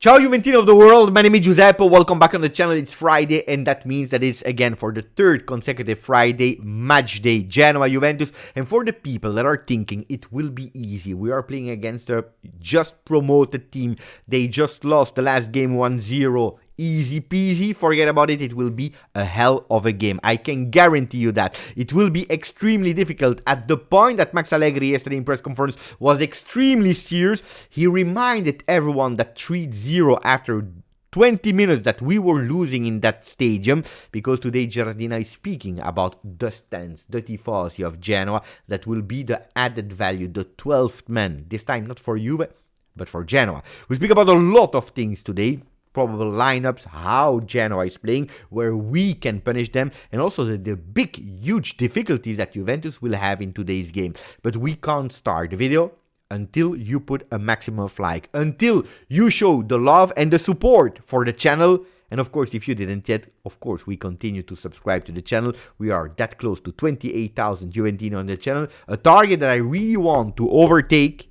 Ciao Juventini of the world, my name is Giuseppe, welcome back on the channel. It's Friday and that means that it's again for the third consecutive Friday match day, Genoa Juventus. And for the people that are thinking it will be easy, we are playing against a just promoted team. They just lost the last game 1-0. Easy peasy, forget about it, it will be a hell of a game. I can guarantee you that. It will be extremely difficult. At the point that Max Allegri yesterday in press conference was extremely serious, he reminded everyone that 3-0 after 20 minutes that we were losing in that stadium, because today Giardina is speaking about the stance, the tifosi of Genoa, that will be the added value, the 12th man, this time not for Juve, but for Genoa. We speak about a lot of things today. Probable lineups, how Genoa is playing, where we can punish them, and also the big, huge difficulties that Juventus will have in today's game. But we can't start the video until you put a maximum of like, until you show the love and the support for the channel. And of course, if you didn't yet, of course, we continue to subscribe to the channel. We are that close to 28,000 Juventini on the channel, a target that I really want to overtake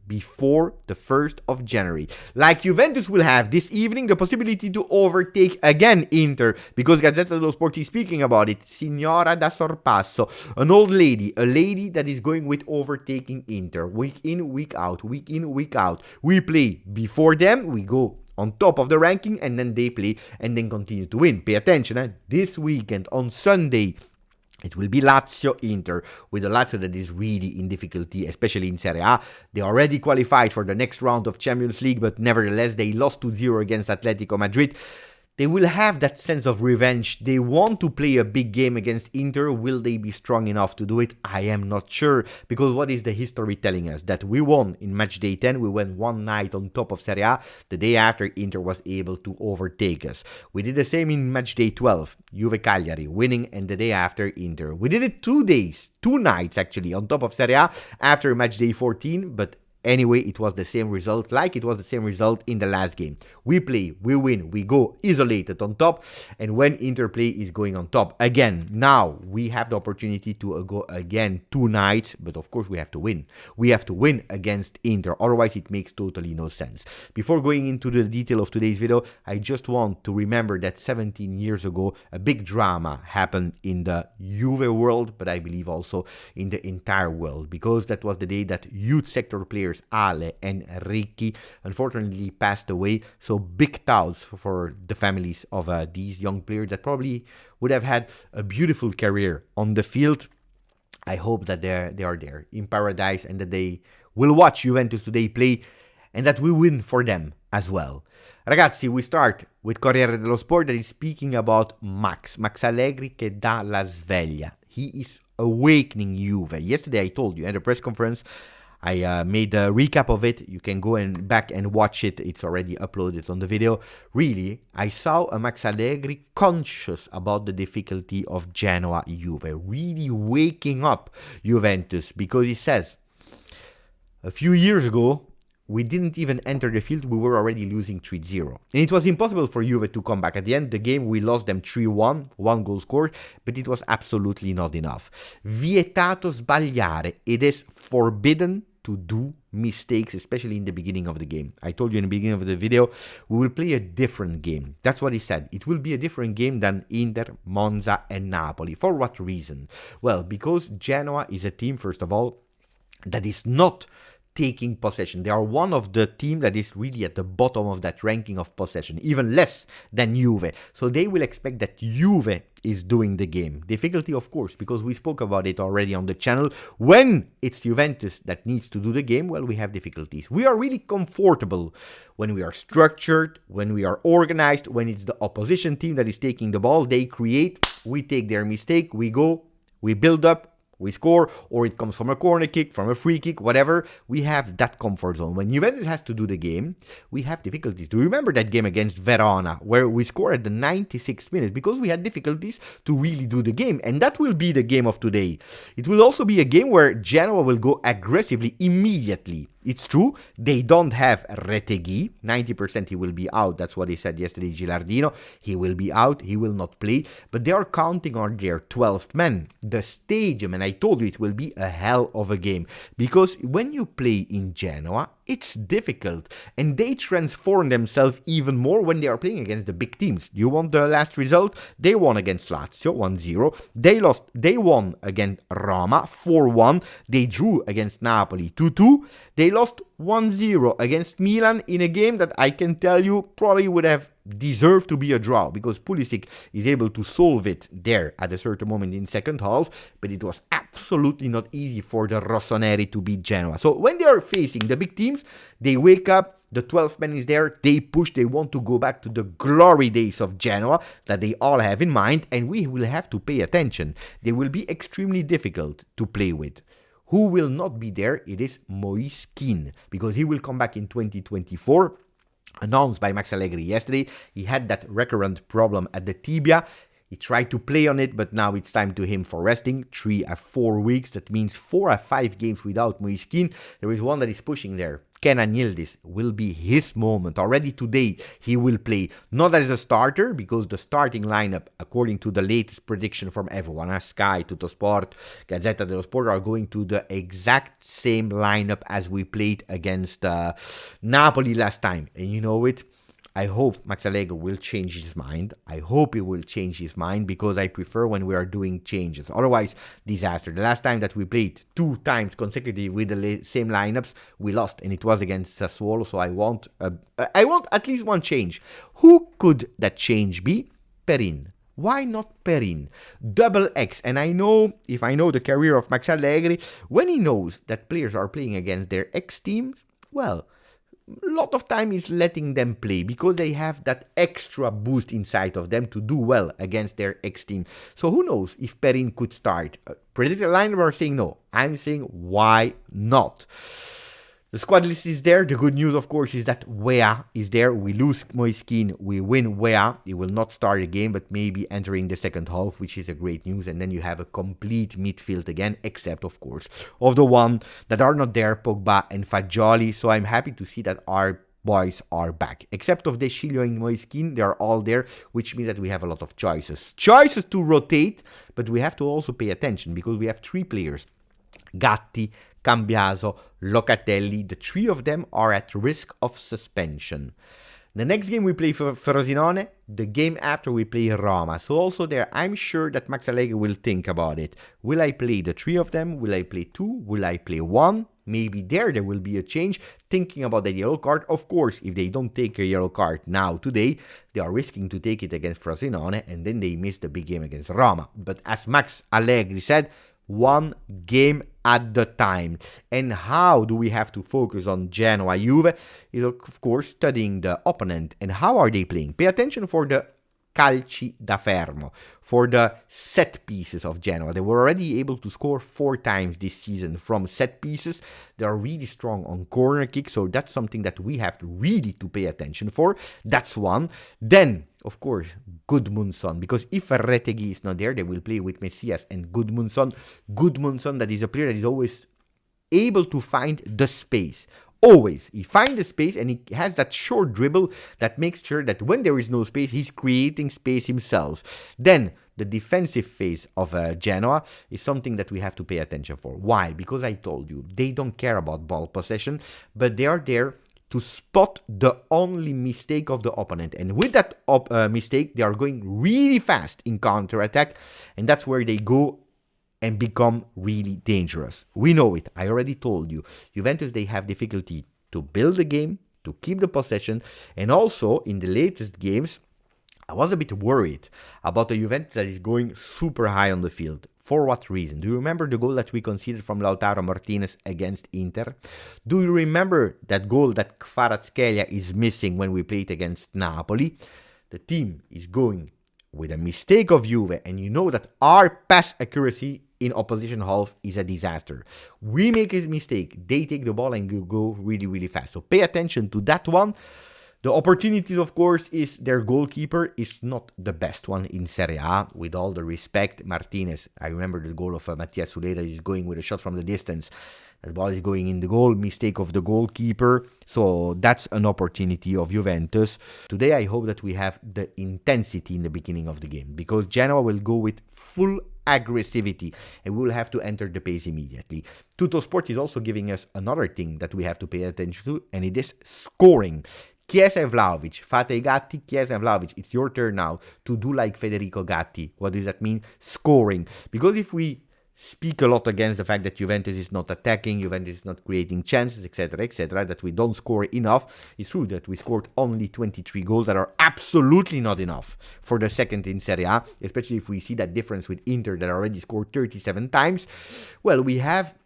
before the 1st of January. Like Juventus will have this evening the possibility to overtake again Inter, because Gazzetta dello Sport is speaking about it. Signora da Sorpasso, an old lady, a lady that is going with overtaking Inter week in, week out, week in, week out. We play before them, we go on top of the ranking, and then they play and then continue to win. Pay attention, this weekend on Sunday it will be Lazio-Inter, with a Lazio that is really in difficulty, especially in Serie A. They already qualified for the next round of Champions League, but nevertheless they lost 2-0 against Atletico Madrid. They will have that sense of revenge. They want to play a big game against Inter. Will they be strong enough to do it? I am not sure, because what is the history telling us? That we won in match day 10, we went one night on top of Serie A. The day after, Inter was able to overtake us. We did the same in match day 12, Juve Cagliari winning, and the day after Inter. We did it 2 nights actually, on top of Serie A after match day 14, but anyway, it was the same result, like it was the same result in the last game. We play, we win, we go isolated on top, and when Inter play is going on top. Again, now we have the opportunity to go again 2 nights, but of course we have to win. We have to win against Inter, otherwise it makes totally no sense. Before going into the detail of today's video, I just want to remember that 17 years ago, a big drama happened in the Juve world, but I believe also in the entire world, because that was the day that youth sector players Ale and Ricky unfortunately passed away. So big thoughts for the families of these young players that probably would have had a beautiful career on the field. I hope that they are there in paradise, and that they will watch Juventus today play, and that we win for them as well. Ragazzi, we start with Corriere dello Sport that is speaking about Max Allegri che dà la sveglia. He is awakening Juve. Yesterday I told you at a press conference, I made a recap of it. You can go back and watch it. It's already uploaded on the video. Really, I saw a Max Allegri conscious about the difficulty of Genoa Juve, really waking up Juventus, because he says, a few years ago, we didn't even enter the field, we were already losing 3-0. And it was impossible for Juve to come back. At the end, the game, we lost them 3-1, 1 goal scored, but it was absolutely not enough. Vietato sbagliare. It is forbidden to do mistakes, especially in the beginning of the game. I told you in the beginning of the video, we will play a different game. That's what he said. It will be a different game than Inter, Monza, and Napoli. For what reason? Well, because Genoa is a team, first of all, that is not taking possession. They are one of the team that is really at the bottom of that ranking of possession, even less than Juve. So they will expect that Juve is doing the game. Difficulty, of course, because we spoke about it already on the channel. When it's Juventus that needs to do the game, well, we have difficulties. We are really comfortable when we are structured, when we are organized, when it's the opposition team that is taking the ball, they create, we take their mistake, we go, we build up, we score, or it comes from a corner kick, from a free kick, whatever. We have that comfort zone. When Juventus has to do the game, we have difficulties. Do you remember that game against Verona, where we scored at the 96th minute? Because we had difficulties to really do the game. And that will be the game of today. It will also be a game where Genoa will go aggressively immediately. It's true, they don't have Retegui. 90% he will be out. That's what he said yesterday, Gilardino. He will be out, he will not play. But they are counting on their 12th man. The stadium, and I told you it will be a hell of a game. Because when you play in Genoa, it's difficult. And they transform themselves even more when they are playing against the big teams. You want the last result? They won against Lazio 1-0. They won against Roma 4-1. They drew against Napoli 2-2. They lost 1-0 against Milan in a game that I can tell you probably would have deserved to be a draw, because Pulisic is able to solve it there at a certain moment in second half, but it was absolutely not easy for the Rossoneri to beat Genoa. So when they are facing the big teams, they wake up, the 12th man is there, they push, they want to go back to the glory days of Genoa that they all have in mind, and we will have to pay attention. They will be extremely difficult to play with. Who will not be there? It is Moise Kean, because he will come back in 2024. Announced by Max Allegri yesterday. He had that recurrent problem at the tibia. He tried to play on it, but now it's time to him for resting. 3 or 4 weeks. That means 4 or 5 games without Moise Kean. There is one that is pushing there. Kenan Yildiz will be his moment. Already today, he will play not as a starter, because the starting lineup, according to the latest prediction from everyone, Sky, Tuttosport, Gazzetta dello Sport, are going to the exact same lineup as we played against Napoli last time. And you know it, I hope Max Allegri will change his mind. I hope he will change his mind, because I prefer when we are doing changes. Otherwise, disaster. The last time that we played 2 times consecutively with the same lineups, we lost, and it was against Sassuolo. So I want at least one change. Who could that change be? Perin. Why not Perin? Double X. And I know, if I know the career of Max Allegri, when he knows that players are playing against their ex-teams, well, a lot of time is letting them play, because they have that extra boost inside of them to do well against their ex-team. So who knows if Perin could start? Predictor lineup are saying no. I'm saying why not? The squad list is there. The good news, of course, is that Weah is there. We lose Moise Kean, we win Weah. He will not start the game, but maybe entering the second half, which is a great news. And then you have a complete midfield again, except, of course, of the one that are not there, Pogba and Fagioli. So I'm happy to see that our boys are back. Except of De Sciglio and Moise Kean, they are all there, which means that we have a lot of choices. Choices to rotate, but we have to also pay attention, because we have 3 players. Gatti, Cambiaso, Locatelli, the 3 of them are at risk of suspension. The next game we play for Frosinone, the game after we play Roma. So also there, I'm sure that Max Allegri will think about it. Will I play the 3 of them? Will I play 2? Will I play 1? Maybe there will be a change. Thinking about the yellow card, of course, if they don't take a yellow card now, today, they are risking to take it against Frosinone, and then they miss the big game against Roma. But as Max Allegri said, 1 game at the time. And how do we have to focus on Genoa Juve? Is of course studying the opponent and how are they playing. Pay attention for the calci da fermo, for the set pieces of Genoa. They were already able to score 4 times this season from set pieces. They are really strong on corner kicks, so that's something that we have to really to pay attention for. That's one. Then, of course, Gudmundsson, because if Retegui is not there, they will play with Messias and Gudmundsson. Gudmundsson, that is a player that is always able to find the space. Always. He finds the space, and he has that short dribble that makes sure that when there is no space, he's creating space himself. Then, the defensive phase of Genoa is something that we have to pay attention for. Why? Because I told you, they don't care about ball possession, but they are there to spot the only mistake of the opponent. And with that mistake, they are going really fast in counter-attack, and that's where they go and become really dangerous. We know it. I already told you. Juventus, they have difficulty to build the game, to keep the possession, and also in the latest games, I was a bit worried about the Juventus that is going super high on the field. For what reason? Do you remember the goal that we conceded from Lautaro Martinez against Inter? Do you remember that goal that Kvaratskhelia is missing when we played against Napoli? The team is going with a mistake of Juve, and you know that our pass accuracy in opposition half is a disaster. We make a mistake, they take the ball and go really, really fast. So pay attention to that one. The opportunities, of course, is their goalkeeper is not the best one in Serie A. With all the respect, Martinez, I remember the goal of Mattia Suleda is going with a shot from the distance. That ball is going in the goal, mistake of the goalkeeper. So that's an opportunity of Juventus. Today I hope that we have the intensity in the beginning of the game, because Genoa will go with full aggressivity and we will have to enter the pace immediately. Tuttosport is also giving us another thing that we have to pay attention to, and it is scoring. Chiesa and Vlahovic, fate I gatti, Chiesa and Vlahovic, it's your turn now to do like Federico Gatti. What does that mean? Scoring. Because if we speak a lot against the fact that Juventus is not attacking, Juventus is not creating chances, etc., that we don't score enough, it's true that we scored only 23 goals that are absolutely not enough for the second in Serie A, especially if we see that difference with Inter that already scored 37 times. Well, we have,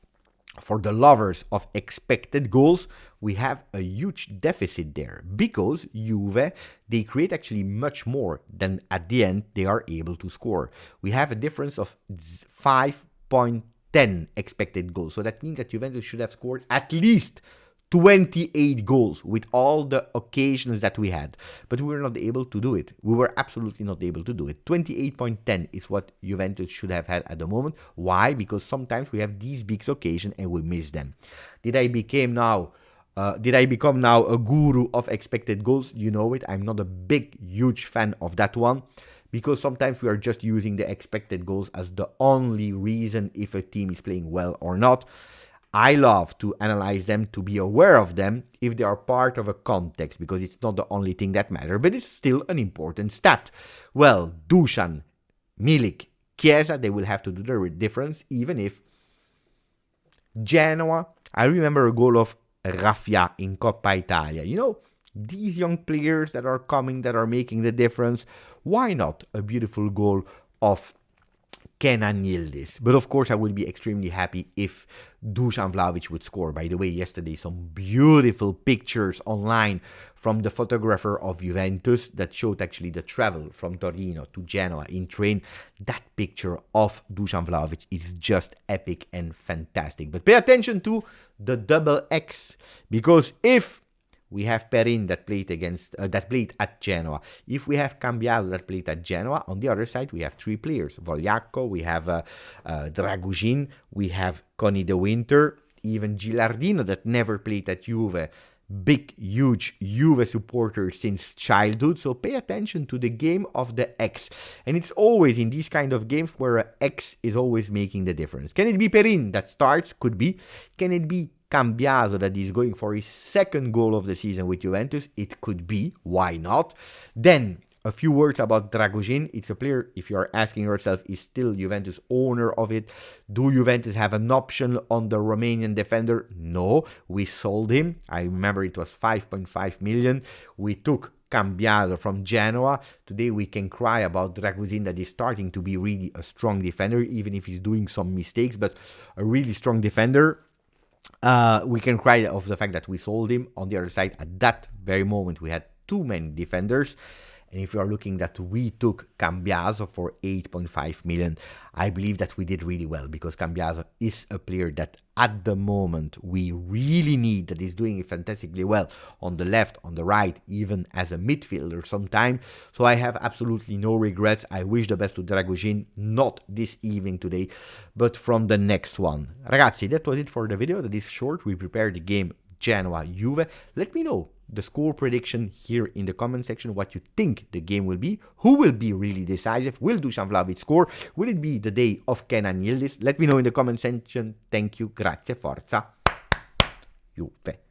for the lovers of expected goals, we have a huge deficit there, because Juve, they create actually much more than at the end they are able to score. We have a difference of 5.10 expected goals. So that means that Juventus should have scored at least 28 goals with all the occasions that we had. But we were not able to do it. We were absolutely not able to do it. 28.10 is what Juventus should have had at the moment. Why? Because sometimes we have these big occasions and we miss them. Did I become now a guru of expected goals? You know it. I'm not a huge fan of that one, because sometimes we are just using the expected goals as the only reason if a team is playing well or not. I love to analyze them, to be aware of them if they are part of a context, because it's not the only thing that matters, but it's still an important stat. Well, Dusan, Milik, Chiesa, they will have to do the difference, even if Genoa, I remember a goal of Raffia in Coppa Italia. You know, these young players that are coming, that are making the difference. Why not a beautiful goal of Kenan Yildiz? But of course I would be extremely happy if Dusan Vlahovic would score. By the way, yesterday some beautiful pictures online from the photographer of Juventus that showed actually the travel from Torino to Genoa in train. That picture of Dusan Vlahovic is just epic and fantastic. But pay attention to the double X, because if we have Perin that played at Genoa, if we have Cambiaso that played at Genoa, on the other side we have three players: Vogliacco, we have Dragujin, we have Conny de Winter, even Gilardino that never played at Juve. Big, huge Juve supporter since childhood. So pay attention to the game of the X. And it's always in these kind of games where an X is always making the difference. Can it be Perin that starts? Could be. Can it be Cambiaso that is going for his second goal of the season with Juventus? It could be. Why not? Then a few words about Dragujin. It's a player, if you are asking yourself, is still Juventus owner of it? Do Juventus have an option on the Romanian defender? No, we sold him. I remember it was 5.5 million. We took Cambiaso from Genoa. Today we can cry about Dragujin that is starting to be really a strong defender, even if he's doing some mistakes, but a really strong defender. We can cry of the fact that we sold him. On the other side, at that very moment, we had too many defenders. And if you are looking that we took Cambiaso for 8.5 million, I believe that we did really well, because Cambiaso is a player that at the moment we really need, that is doing it fantastically well on the left, on the right, even as a midfielder sometimes. So I have absolutely no regrets. I wish the best to Dragujin, not this evening today, but from the next one. Ragazzi, that was it for the video. That is short. We prepared the game Genoa Juve. Let me know the score prediction here in the comment section, what you think the game will be, who will be really decisive, will Dusan Vlahovic score, will it be the day of Kenan Yildiz? Let me know in the comment section. Thank you, grazie, forza, Juve.